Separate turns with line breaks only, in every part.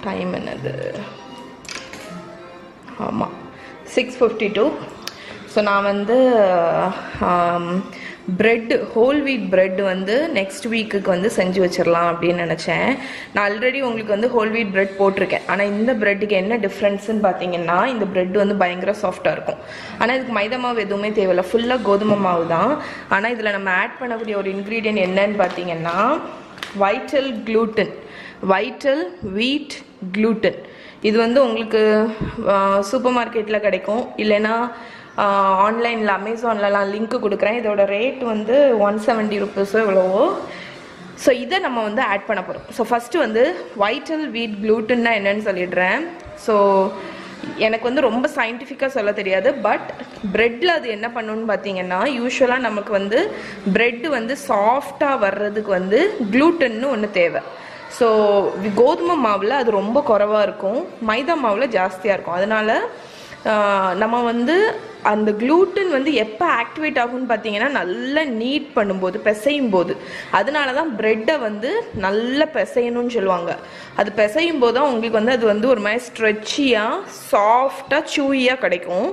Time என்னது? ஆமாம் 6:52. So நான் வந்து ப்ரெட்டு, ஹோல் வீட் ப்ரெட் வந்து நெக்ஸ்ட் வீக்குக்கு வந்து செஞ்சு வச்சிடலாம் அப்படின்னு நினச்சேன். நான் ஆல்ரெடி உங்களுக்கு வந்து ஹோல் வீட் ப்ரெட் போட்டிருக்கேன். ஆனால் இந்த ப்ரெட்டுக்கு என்ன டிஃப்ரென்ஸ்ன்னு பார்த்தீங்கன்னா, இந்த ப்ரெட் வந்து பயங்கர சாஃப்டாக இருக்கும். ஆனால் இதுக்கு மைதா மாவு எதுவுமே தேவையில்லை, ஃபுல்லாக கோதுமை மாவு தான். ஆனால் இதில் நம்ம ஆட் பண்ணக்கூடிய ஒரு இன்க்ரீடியன்ட் என்னன்னு பார்த்தீங்கன்னா வைட்டல் வீட் gluten. இது வந்து உங்களுக்கு சூப்பர் மார்க்கெட்டில் கிடைக்கும், இல்லைன்னா ஆன்லைனில் அமேசான்லலாம் லிங்க்கு கொடுக்குறேன். இதோட ரேட் வந்து 170 ருபீஸோ எவ்வளவோ. ஸோ இதை நம்ம வந்து ஆட் பண்ண போகிறோம். ஸோ ஃபஸ்ட்டு வந்து வைட்டல் வீட் gluten-னா என்னன்னு சொல்லிடுறேன். ஸோ எனக்கு வந்து ரொம்ப சயின்டிஃபிக்காக சொல்ல தெரியாது, பட் ப்ரெட்டில் அது என்ன பண்ணணும்னு பார்த்தீங்கன்னா, யூஸ்வலாக நமக்கு வந்து ப்ரெட்டு வந்து சாஃப்டாக வர்றதுக்கு வந்து க்ளூட்டன்னு ஒன்று தேவை. ஸோ கோதுமை மாவில் அது ரொம்ப குறைவாக இருக்கும், மைதா மாவில் ஜாஸ்தியாக இருக்கும். அதனால் நம்ம வந்து அந்த gluten வந்து எப்போ ஆக்டிவேட் ஆகும்னு பார்த்தீங்கன்னா, நல்லா நீட் பண்ணும்போது, பிசையும் போது. அதனால தான் ப்ரெட்டை வந்து நல்லா பிசையணும்னு சொல்லுவாங்க. அது பிசையும் போது தான் உங்களுக்கு வந்து அது வந்து ஒரு மாதிரி ஸ்ட்ரெச்சியாக சாஃப்டாக சூயியாக கிடைக்கும்.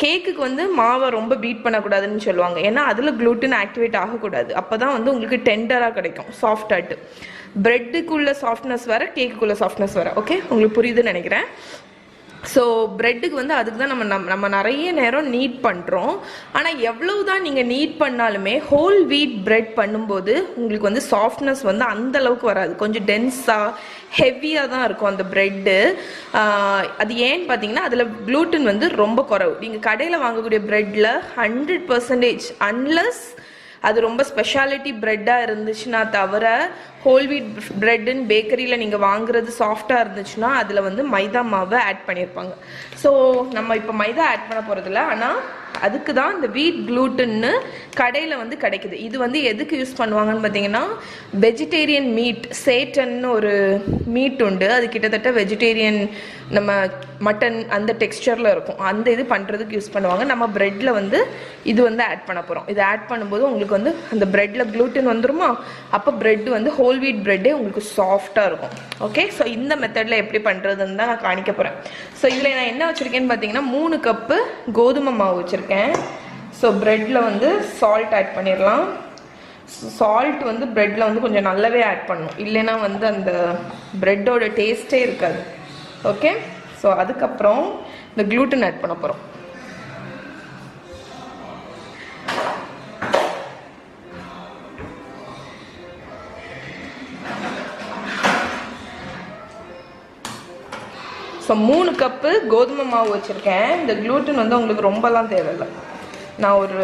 கேக்குக்கு வந்து மாவை ரொம்ப பீட் பண்ணக்கூடாதுன்னு சொல்லுவாங்க, ஏன்னா அதில் gluten ஆக்டிவேட் ஆகக்கூடாது. அப்போ தான் வந்து உங்களுக்கு டெண்டராக கிடைக்கும், சாஃப்டாகிட்டு. ப்ரெட்டுக்குள்ள சாஃப்ட்னஸ் வேறு, கேக்குக்குள்ள சாஃப்ட்னஸ் வேறு. ஓகே, உங்களுக்கு புரியுதுன்னு நினைக்கிறேன். ஸோ ப்ரெட்டுக்கு வந்து அதுக்கு தான் நம்ம நிறைய நேரம் நீட் பண்ணுறோம். ஆனால் எவ்வளவு தான் நீங்கள் நீட் பண்ணாலுமே ஹோல் வீட் ப்ரெட் பண்ணும்போது உங்களுக்கு வந்து சாஃப்ட்னஸ் வந்து அந்தளவுக்கு வராது, கொஞ்சம் டென்ஸாக ஹெவியாக தான் இருக்கும் அந்த ப்ரெட்டு. அது ஏன்னு பார்த்தீங்கன்னா, அதில் gluten வந்து ரொம்ப குறைவு. நீங்கள் கடையில் வாங்கக்கூடிய ப்ரெட்டில் 100% அன்லஸ் அது ரொம்ப ஸ்பெஷாலிட்டி ப்ரெட்டாக இருந்துச்சுன்னா தவிர, ஹோல் வீட் ப்ரெட்டுன்னு பேக்கரியில் நீங்கள் வாங்குறது சாஃப்டாக இருந்துச்சுன்னா அதில் வந்து மைதா மாவை ஆட் பண்ணியிருப்பாங்க. ஸோ நம்ம இப்போ மைதா ஆட் பண்ண போகிறதில்ல, ஆனால் அதுக்கு தான் இந்த வீட் gluten-னு கடையில் வந்து கிடைக்குது. இது வந்து எதுக்கு யூஸ் பண்ணுவாங்கன்னு பார்த்தீங்கன்னா, வெஜிடேரியன் மீட், சேட்டன்னு ஒரு மீட் உண்டு. அது கிட்டத்தட்ட வெஜிடேரியன், நம்ம மட்டன் அந்த டெக்ஸ்சரில் இருக்கும். அந்த இது பண்ணுறதுக்கு யூஸ் பண்ணுவாங்க. நம்ம ப்ரெட்டில் வந்து இது வந்து ஆட் பண்ண போகிறோம். இது ஆட் பண்ணும்போது உங்களுக்கு வந்து அந்த ப்ரெட்டில் gluten வந்துருமா, அப்போ ப்ரெட் வந்து ஹோல் வீட் ப்ரெட்டே உங்களுக்கு சாஃப்டாக இருக்கும். ஓகே, ஸோ இந்த மெத்தடில் எப்படி பண்ணுறதுன்னு தான் நான் காணிக்க போகிறேன். ஸோ இதில் நான் என்ன வச்சுருக்கேன்னு பார்த்தீங்கன்னா, 3 கப்பு கோதுமை மாவு வச்சுருக்கேன். ஸோ ப்ரெட்டில் வந்து சால்ட் ஆட் பண்ணிடலாம். சால்ட் வந்து ப்ரெட்டில் வந்து கொஞ்சம் நல்லாவே ஆட் பண்ணணும், இல்லைன்னா வந்து அந்த ப்ரெட்டோட டேஸ்ட்டே இருக்காது. ஓகே, ஸோ அதுக்கப்புறம் இந்த gluten ஆட் பண்ண போகிறோம். ஸோ 3 கப்பு கோதுமை மாவு வச்சுருக்கேன். இந்த gluten வந்து உங்களுக்கு ரொம்பலாம் தேவையில்லை. நான் ஒரு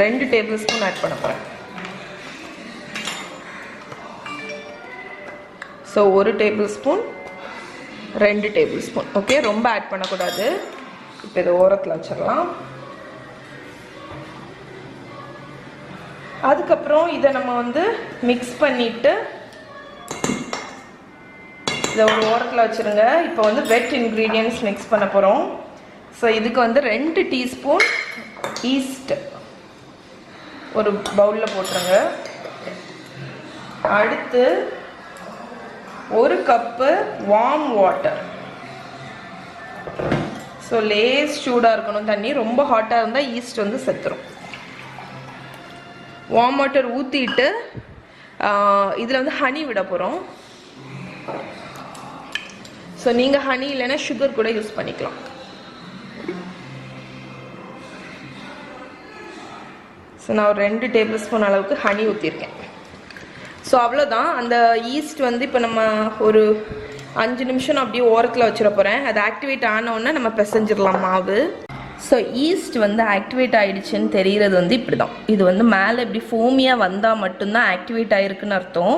2 டேபிள் ஸ்பூன் ஆட் பண்ண போகிறேன். So 1 table spoon, 2 table spoon. Okay, ரொம்ப ஆட் பண்ணக்கூடாது. இப்போ இதை ஓரத்தில் வச்சிடலாம். அதுக்கப்புறம் இதை நம்ம வந்து மிக்ஸ் பண்ணிவிட்டு இதை ஒரு ஓரத்தில் வச்சுருங்க. இப்போ வந்து வெட் இன்க்ரீடியன்ட்ஸ் மிக்ஸ் பண்ண போகிறோம். ஸோ இதுக்கு வந்து 2 டீஸ்பூன் ஈஸ்ட் ஒரு பவுலில் போட்டுருங்க. அடுத்து 1 கப்பு வார்ம் வாட்டர். ஸோ லேஸ் சூடாக இருக்கணும் தண்ணி, ரொம்ப ஹாட்டாக இருந்தால் ஈஸ்ட் வந்து செத்துரும். வார்ம் வாட்டர் ஊற்றிட்டு இதில் வந்து ஹனி விட போகிறோம். ஸோ நீங்கள் ஹனி இல்லைன்னா சுகர் கூட யூஸ் பண்ணிக்கலாம். ஸோ நான் ஒரு 2 டேபிள் ஸ்பூன் அளவுக்கு ஹனி ஊற்றிருக்கேன். ஸோ அவ்வளோதான். அந்த ஈஸ்ட் வந்து இப்போ நம்ம ஒரு 5 நிமிஷம் அப்படியே ஓரத்தில் வச்சிட போகிறேன். அது ஆக்டிவேட் ஆனோடனே நம்ம பிசைஞ்சிடலாம் மாவு. ஸோ ஈஸ்ட் வந்து ஆக்டிவேட் ஆகிடுச்சுன்னு தெரிகிறது வந்து இப்படி தான். இது வந்து மேலே இப்படி ஃபோமியாக வந்தால் மட்டும்தான் ஆக்டிவேட் ஆகிருக்குன்னு அர்த்தம்.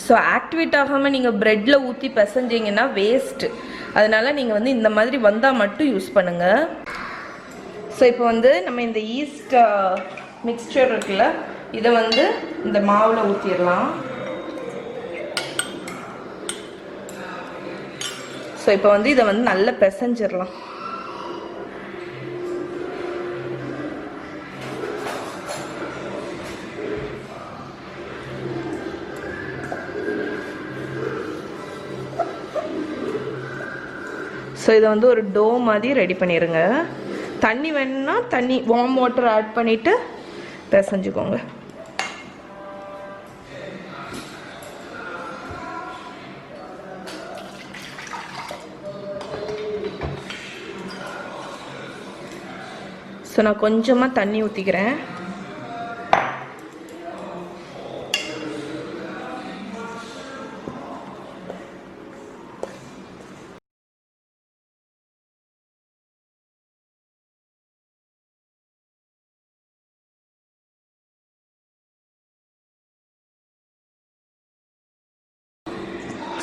ஸோ ஆக்டிவேட் ஆகாமல் நீங்கள் ப்ரெட்டில் ஊற்றி பிசைஞ்சிங்கன்னா வேஸ்ட்டு. அதனால் நீங்கள் வந்து இந்த மாதிரி வந்தால் மட்டும் யூஸ் பண்ணுங்கள். ஸோ இப்போ வந்து நம்ம இந்த ஈஸ்ட் மிக்ஸ்சர் இருக்குல்ல, இதை வந்து இந்த மாவில் ஊற்றிடலாம். ஸோ இப்போ வந்து இதை வந்து நல்லா பிசைஞ்சிடலாம். ஸோ இதை வந்து ஒரு டோ மாதிரி ரெடி பண்ணிடுங்க. தண்ணி வேணும்னா தண்ணி வார்ம் வாட்டர் ஆட் பண்ணிவிட்டு பிசைஞ்சுக்கோங்க. ஸோ நான் கொஞ்சமாக தண்ணி ஊற்றிக்கிறேன்.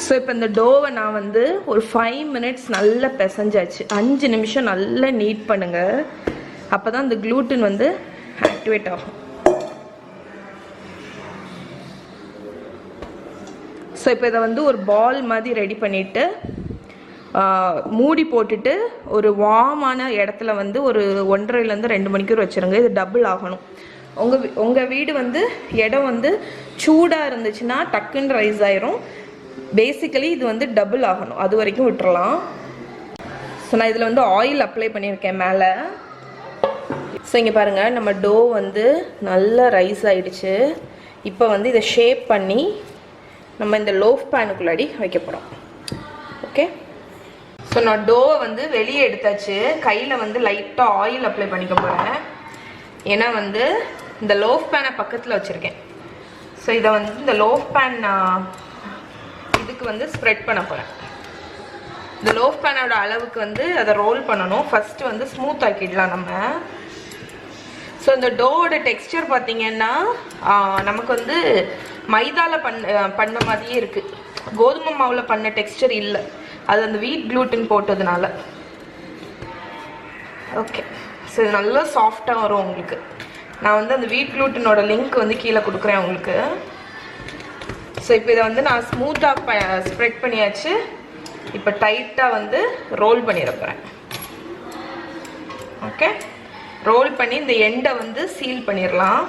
ஸோ இப்போ இந்த டோவை நான் வந்து ஒரு 5 minutes நல்லா பிசைஞ்சாச்சு. 5 நிமிஷம் நல்லா நீட் பண்ணுங்கள். அப்போ தான் இந்த க்ளூட்டன் வந்து ஆக்டிவேட் ஆகும். ஸோ இப்போ இதை வந்து ஒரு பால் மாதிரி ரெடி பண்ணிவிட்டு மூடி போட்டுட்டு ஒரு வார்மான இடத்துல வந்து ஒரு 1.5 to 2 மணிக்கூர் வச்சுருங்க. இது டபுள் ஆகணும். உங்கள் வீடு வந்து இடம் வந்து சூடாக இருந்துச்சுன்னா டக்குன்னு ரைஸ் ஆயிரும். பேசிக்கலி இது வந்து டபுள் ஆகணும், அது வரைக்கும் விட்டுறலாம். ஸோ நான் இதில் வந்து ஆயில் அப்ளை பண்ணியிருக்கேன் மேலே. ஸோ இங்கே பாருங்கள், நம்ம டோ வந்து நல்லா ரைஸ் ஆகிடுச்சு. இப்போ வந்து இதை ஷேப் பண்ணி நம்ம இந்த லோஃப் பேனுக்குள்ளாடி வைக்க போகிறோம். ஓகே, ஸோ நான் டோவை வந்து வெளியே எடுத்தாச்சு. கையில் வந்து லைட்டாக ஆயில் அப்ளை பண்ணிக்க போகிறேன். ஏன்னா வந்து இந்த லோஃப் பேனை பக்கத்தில் வச்சுருக்கேன். ஸோ இதை வந்து இந்த லோஃப் பேன் இதுக்கு வந்து ஸ்ப்ரெட் பண்ண போகிறேன். இந்த லோஃப் பேனோட அளவுக்கு வந்து அதை ரோல் பண்ணணும். ஃபஸ்ட்டு வந்து ஸ்மூத் ஆக்கிடலாம் நம்ம. ஸோ இந்த டோவோட டெக்ஸ்டர் பார்த்தீங்கன்னா நமக்கு வந்து மைதாவில் பண்ண மாதிரியே இருக்குது. கோதுமை மாவில் பண்ண டெக்ஸ்டர் இல்லை, அது அந்த வீட் க்ளூட்டன் போட்டதுனால. ஓகே, ஸோ இது நல்லா சாஃப்டாக வரும் உங்களுக்கு. நான் வந்து அந்த வீட் க்ளூட்டனோட லிங்க் வந்து கீழே கொடுக்குறேன் உங்களுக்கு. ஸோ இப்போ இதை வந்து நான் ஸ்மூத்தாக ஸ்ப்ரெட் பண்ணியாச்சு. இப்போ டைட்டாக வந்து ரோல் பண்ணிட போகிறேன். ஓகே, ரோல் பண்ணி இந்த எண்டை வந்து சீல் பண்ணிடலாம்.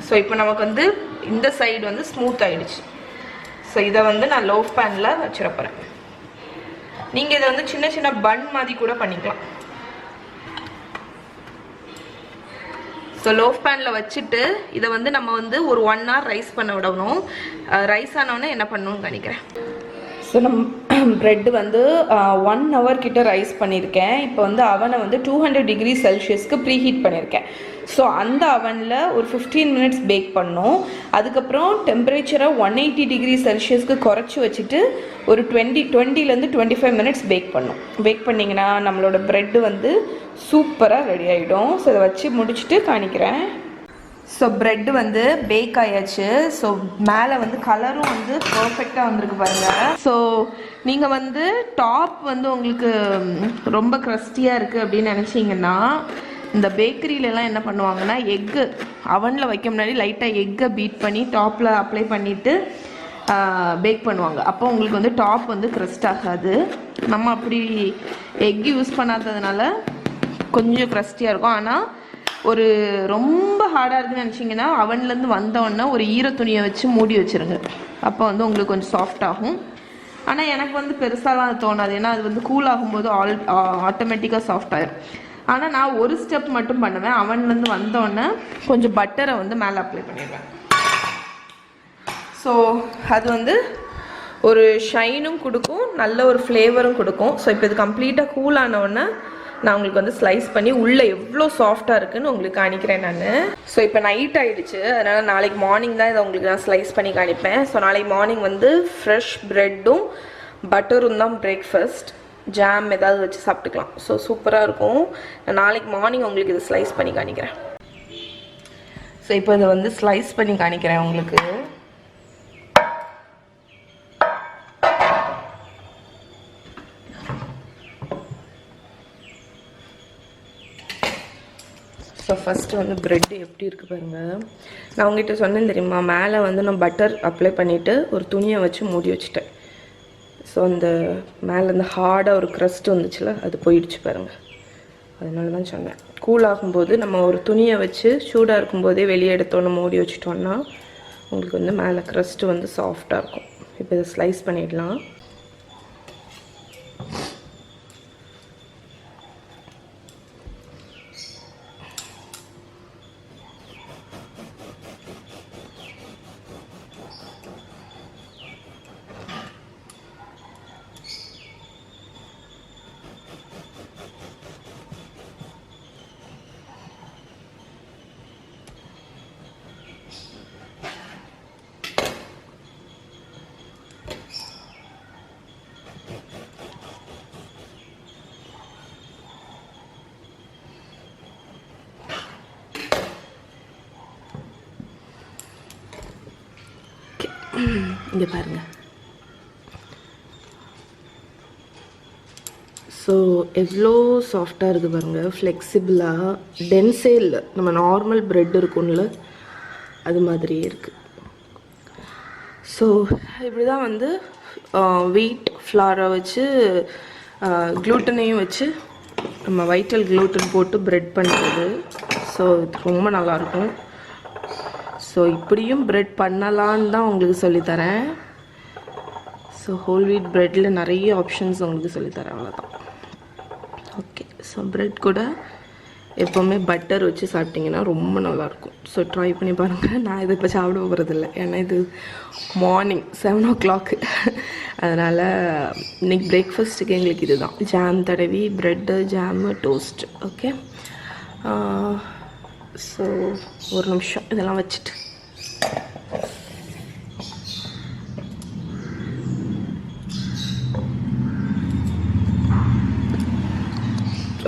ஸோ இப்போ நமக்கு வந்து இந்த சைடு வந்து ஸ்மூத் ஆகிடுச்சு. ஸோ இதை வந்து நான் லோஃப் பேனில் வச்சிட போகிறேன். நீங்கள் இதை வந்து சின்ன சின்ன பன் மாதிரி கூட பண்ணிக்கலாம். ஸோ லோஃப் பேனில் வச்சுட்டு இதை வந்து நம்ம வந்து ஒரு 1 hour ரைஸ் பண்ண விடணும். ரைஸ் ஆனோடனே என்ன பண்ணணும்னு நினைக்கிறேன். ஸோ நம்ம ப்ரெட்டு வந்து 1 hour கிட்ட ரைஸ் பண்ணியிருக்கேன். இப்போ வந்து அவனை வந்து 200 degrees Celsius ப்ரீ ஹீட் பண்ணியிருக்கேன். ஸோ அந்த அவனில் ஒரு 15 minutes பேக் பண்ணோம். அதுக்கப்புறம் டெம்பரேச்சரை 180 degrees Celsius குறைச்சி வச்சுட்டு ஒரு 20 to 25 minutes பேக் பண்ணோம். பேக் பண்ணிங்கன்னா நம்மளோட ப்ரெட்டு வந்து சூப்பராக ரெடி ஆகிடும். ஸோ இதை வச்சு முடிச்சுட்டு காணிக்கிறேன். ஸோ ப்ரெட்டு வந்து பேக் ஆயாச்சு. ஸோ மேலே வந்து கலரும் வந்து பர்ஃபெக்டாக வந்திருக்கு பாருங்கள். ஸோ நீங்கள் வந்து டாப் வந்து உங்களுக்கு ரொம்ப க்ரஸ்டியாக இருக்குது அப்படின்னு நினச்சிங்கன்னா இந்த பேக்கரியிலலாம் என்ன பண்ணுவாங்கன்னா எக்கு அவனில் வைக்க முன்னாடி லைட்டாக எக்கை பீட் பண்ணி டாப்பில் அப்ளை பண்ணிவிட்டு பேக் பண்ணுவாங்க. அப்போ உங்களுக்கு வந்து டாப் வந்து க்ரஸ்ட் ஆகாது. நம்ம அப்படி எக் யூஸ் பண்ணாததுனால கொஞ்சம் க்ரஸ்டியாக இருக்கும். ஆனால் ஒரு ரொம்ப ஹார்டாக இருக்குன்னு நினச்சிங்கன்னா அவன்லேருந்து வந்தோடனே ஒரு ஈர துணியை வச்சு மூடி வச்சுருங்க. அப்போ வந்து உங்களுக்கு கொஞ்சம் சாஃப்ட் ஆகும். ஆனால் எனக்கு வந்து பெருசாலாம் அது தோணாது, ஏன்னா அது வந்து கூல் ஆகும்போது ஆட்டோமேட்டிக்காக சாஃப்ட் ஆகிடும். ஆனால் நான் ஒரு ஸ்டெப் மட்டும் பண்ணுவேன். அவன்லேருந்து வந்தோடனே கொஞ்சம் பட்டரை வந்து மேலே அப்ளை பண்ணிடுவேன். ஸோ அது வந்து ஒரு ஷைனும் கொடுக்கும், நல்ல ஒரு ஃப்ளேவரும் கொடுக்கும். ஸோ இப்போ இது கம்ப்ளீட்டாக கூல் ஆனவுடனே நான் உங்களுக்கு வந்து ஸ்லைஸ் பண்ணி உள்ளே எவ்வளோ சாஃப்டாக இருக்குன்னு உங்களுக்கு காணிக்கிறேன் நான். ஸோ இப்போ நைட் ஆகிடுச்சு, அதனால் நாளைக்கு மார்னிங் தான் இதை உங்களுக்கு நான் ஸ்லைஸ் பண்ணி காணிப்பேன். ஸோ நாளைக்கு மார்னிங் வந்து ஃப்ரெஷ் ப்ரெட்டும் பட்டரும் தான் பிரேக்ஃபாஸ்ட். ஜாம் ஏதாவது வச்சு சாப்பிட்டுக்கலாம். ஸோ சூப்பராக இருக்கும். நான் நாளைக்கு மார்னிங் உங்களுக்கு இதை ஸ்லைஸ் பண்ணி காணிக்கிறேன். ஸோ இப்போ இதை வந்து ஸ்லைஸ் பண்ணி காணிக்கிறேன் உங்களுக்கு. ஸோ ஃபஸ்ட்டு வந்து ப்ரெட்டு எப்படி இருக்குது பாருங்கள். நான் உங்கள்கிட்ட சொன்னேன் தெரியுமா, மேலே வந்து நான் பட்டர் அப்ளை பண்ணிவிட்டு ஒரு துணியை வச்சு மூடி வச்சுட்டேன். ஸோ அந்த மேலே இந்த ஹார்டாக ஒரு க்ரஸ்ட் வந்துச்சுல, அது போயிடுச்சு பாருங்கள். அதனால தான் சொன்னேன், கூல் ஆகும்போது நம்ம ஒரு துணியை வச்சு சூடாக இருக்கும்போதே வெளியே எடுத்தோன்னு மூடி வச்சுட்டோன்னா உங்களுக்கு வந்து மேலே க்ரஸ்ட்டு வந்து சாஃப்டாக இருக்கும். இப்போ இதை ஸ்லைஸ் பண்ணிடலாம். இங்கே பாருங்கள். ஸோ எவ்வளோ சாஃப்டாக இருக்குது பாருங்கள், ஃப்ளெக்சிபிளாக, டென்ஸே இல்லை. நம்ம நார்மல் ப்ரெட் இருக்கும்ல அது மாதிரியே இருக்குது. ஸோ இப்படி தான் வந்து வீட் ஃப்ளாரை வச்சு க்ளூட்டனையும் வச்சு நம்ம வைட்டல் க்ளூட்டன் போட்டு ப்ரெட் பண்ணுறது. ஸோ இது ரொம்ப நல்லாயிருக்கும். ஸோ இப்படியும் ப்ரெட் பண்ணலான்னு தான் உங்களுக்கு சொல்லித்தரேன். ஸோ ஹோல் வீட் ப்ரெட்டில் நிறைய ஆப்ஷன்ஸ் உங்களுக்கு சொல்லித்தரேன், அவ்வளோதான். ஓகே, ஸோ ப்ரெட் கூட எப்போவுமே பட்டர் வச்சு சாப்பிட்டிங்கன்னா ரொம்ப நல்லாயிருக்கும். ஸோ ட்ரை பண்ணி பாருங்கள். நான் இதை இப்போ சாப்பிட போகிறதில்ல, ஏன்னா இது மார்னிங் 7 o'clock. அதனால் இன்றைக்கி பிரேக்ஃபாஸ்ட்டுக்கு எங்களுக்கு இது தான், ஜாம் தடவி bread, jam, toast. Okay, so ஒரு நிமிஷம் இதெல்லாம் வச்சுட்டு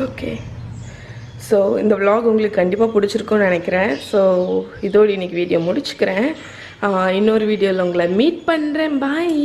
ஓகே. ஸோ இந்த விலாக் உங்களுக்கு கண்டிப்பாக பிடிச்சிருக்குன்னு நினைக்கிறேன். ஸோ இதோடு இன்றைக்கி வீடியோ முடிச்சுக்கிறேன். இன்னொரு வீடியோவில் உங்களை மீட் பண்ணுறேன். பாய்.